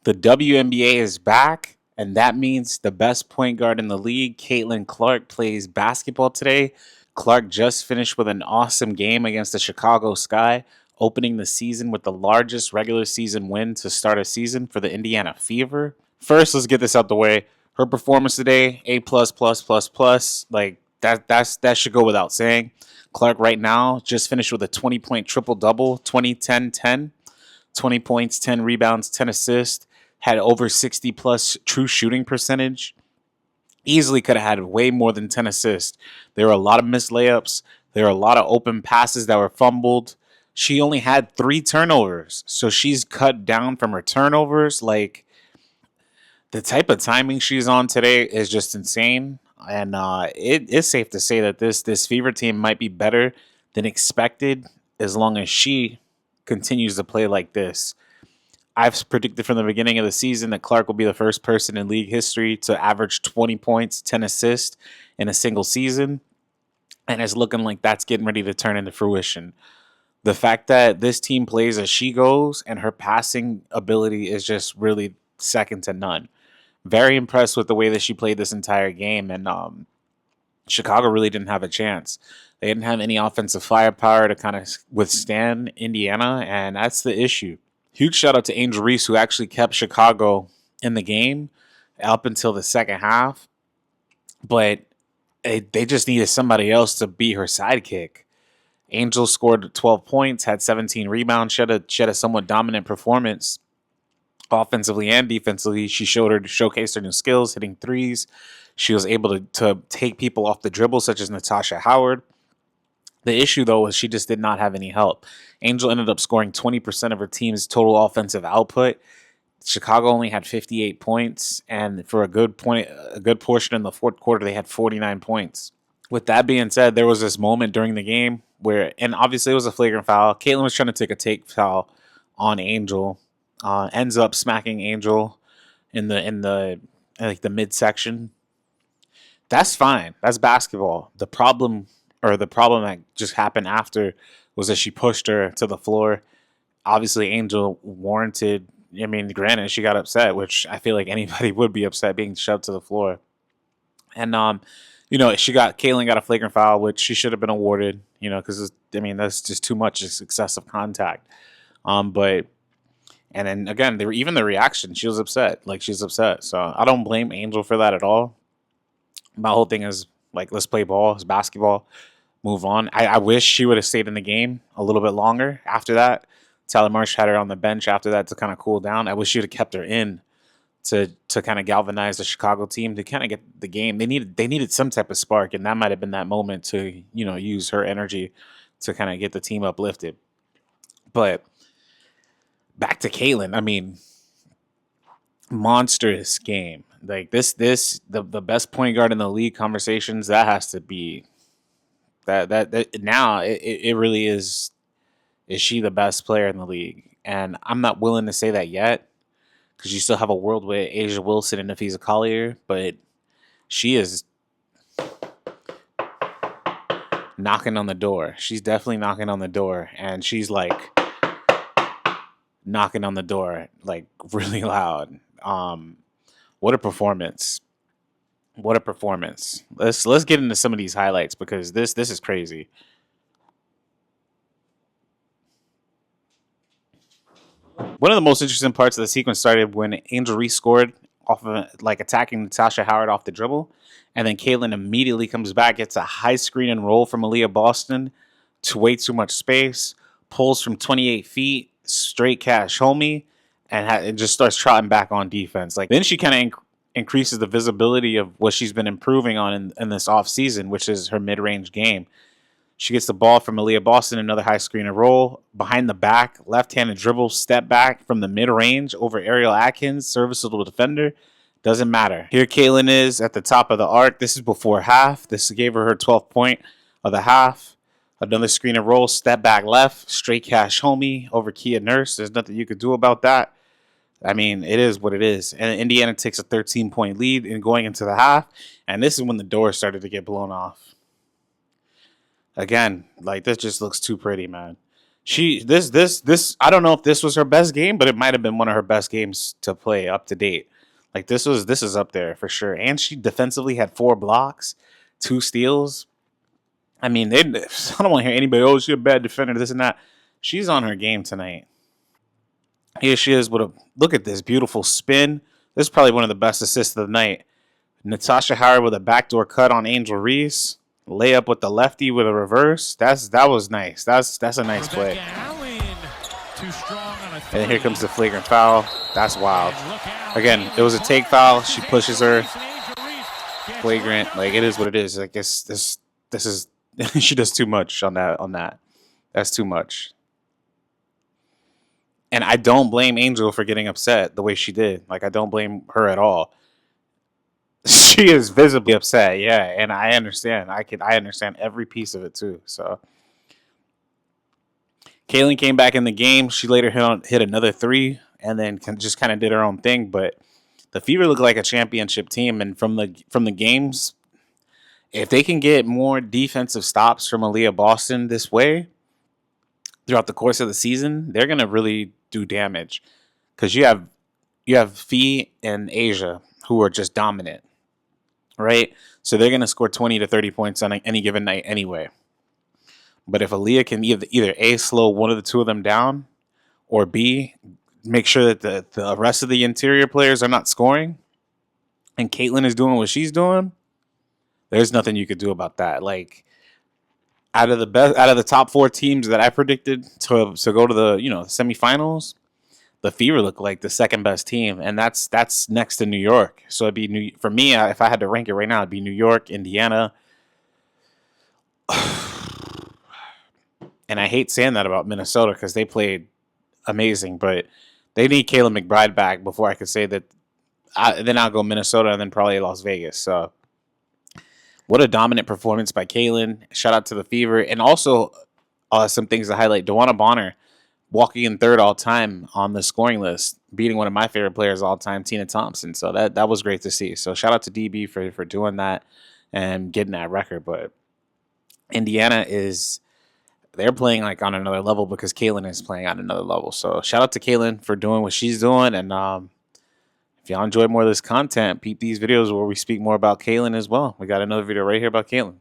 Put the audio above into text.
The WNBA is back, and that means the best point guard in the league, Caitlin Clark, plays basketball today. Clark just finished with an awesome game against the Chicago Sky, opening the season with the largest regular season win to start a season for the Indiana Fever. First, let's get this out the way. Her performance today, A plus plus plus plus. Like that should go without saying. Clark right now just finished with a 20-point triple double, 20-10-10, 20 points, 10 rebounds, 10 assists, had over 60 plus true shooting percentage. Easily could have had way more than 10 assists. There were a lot of missed layups. There were a lot of open passes that were fumbled. She only had 3 turnovers. So she's cut down from her turnovers. Like, the type of timing she's on today is just insane. And it is safe to say that this Fever team might be better than expected as long as she continues to play like this. I've predicted from the beginning of the season that Clark will be the first person in league history to average 20 points, 10 assists in a single season. And it's looking like that's getting ready to turn into fruition. The fact that this team plays as she goes and her passing ability is just really second to none. Very impressed with the way that she played this entire game. And Chicago really didn't have a chance. They didn't have any offensive firepower to kind of withstand Indiana. And that's the issue. Huge shout out to Angel Reese, who actually kept Chicago in the game up until the second half. But they just needed somebody else to be her sidekick. Angel scored 12 points, had 17 rebounds. She had a somewhat dominant performance offensively and defensively. She showcased her new skills, hitting threes. She was able to take people off the dribble, such as Natasha Howard. The issue, though, was she just did not have any help. Angel ended up scoring 20% of her team's total offensive output. Chicago only had 58 points, and for a good portion in the fourth quarter, they had 49 points. With that being said, there was this moment during the game where, and obviously it was a flagrant foul. Caitlin was trying to take foul on Angel, ends up smacking Angel in the midsection. That's fine. That's basketball. The problem that just happened after was that she pushed her to the floor. Obviously, Angel warranted. I mean, granted, she got upset, which I feel like anybody would be upset being shoved to the floor. And Caitlin got a flagrant foul, which she should have been awarded. Because that's just too much, just excessive contact. And then again, even the reaction, she was upset. Like, she's upset. So I don't blame Angel for that at all. My whole thing is, like, let's play ball. It's basketball. Move on. I wish she would have stayed in the game a little bit longer after that. Tyler Marsh had her on the bench after that to kind of cool down. I wish she would have kept her in to kind of galvanize the Chicago team to kind of get the game. They needed some type of spark, and that might have been that moment to, use her energy to kind of get the team uplifted. But back to Caitlin. I mean, monstrous game. Like the best point guard in the league conversations, that has to be that now it really is she the best player in the league? And I'm not willing to say that yet because you still have a world with Asia Wilson and Nafisa Collier, but she is knocking on the door. She's definitely knocking on the door, and she's like knocking on the door like really loud. What a performance. What a performance. Let's get into some of these highlights because this is crazy. One of the most interesting parts of the sequence started when Angel Reese scored off of attacking Natasha Howard off the dribble, and then Caitlin immediately comes back, gets a high screen and roll from Aaliyah Boston to way too much space, pulls from 28 feet, straight cash homie, and just starts trotting back on defense. Like, then she kind of increases the visibility of what she's been improving on in this offseason, which is her mid-range game. She gets the ball from Aaliyah Boston, another high screen and roll. Behind the back, left-handed dribble, step back from the mid-range over Ariel Atkins, serviceable defender. Doesn't matter. Here Caitlin is at the top of the arc. This is before half. This gave her 12th point of the half. Another screen and roll, step back left, straight cash homie over Kia Nurse. There's nothing you could do about that. I mean, it is what it is. And Indiana takes a 13-point lead in going into the half. And this is when the door started to get blown off. Again, like, this just looks too pretty, man. This I don't know if this was her best game, but it might have been one of her best games to play up to date. Like this is up there for sure. And she defensively had 4 blocks, 2 steals. I mean, I don't want to hear anybody, oh, she's a bad defender, this and that. She's on her game tonight. Here she is with a look at this beautiful spin. This is probably one of the best assists of the night. Natasha Howard with a backdoor cut on Angel Reese. Layup with the lefty with a reverse. That was nice. That's a nice play. And then here comes the flagrant foul. That's wild. Again, it was a take foul. She pushes her. Flagrant. Like it is what it is. I guess this is she does too much on that. That's too much. And I don't blame Angel for getting upset the way she did. Like I don't blame her at all. She is visibly upset, yeah, and I understand. I understand every piece of it too. So Kaylin came back in the game. She later hit another 3, and then just kind of did her own thing. But the Fever looked like a championship team, and from the games, if they can get more defensive stops from Aaliyah Boston this way throughout the course of the season, they're gonna really do damage. Because you have Fee and Asia who are just dominant, right? So they're gonna score 20 to 30 points on any given night anyway. But if Aaliyah can either A, slow one of the two of them down, or B, make sure that the rest of the interior players are not scoring, and Caitlin is doing what she's doing, there's nothing you could do about that. Like out of the top 4 teams that I predicted to go to the semifinals, the Fever look like the second best team, and that's next to New York. So it'd be for me if I had to rank it right now, it'd be New York, Indiana. And I hate saying that about Minnesota because they played amazing, but they need Kayla McBride back before I could say that. Then I'll go Minnesota and then probably Las Vegas. So what a dominant performance by Kaylin. Shout out to the Fever. And also some things to highlight. DeWanna Bonner walking in third all time on the scoring list, beating one of my favorite players all time, Tina Thompson. So that was great to see. So shout out to DB for doing that and getting that record. But Indiana they're playing like on another level because Kaylin is playing on another level. So shout out to Kaylin for doing what she's doing. And if y'all enjoy more of this content, peep these videos where we speak more about Kaylin as well. We got another video right here about Kaylin.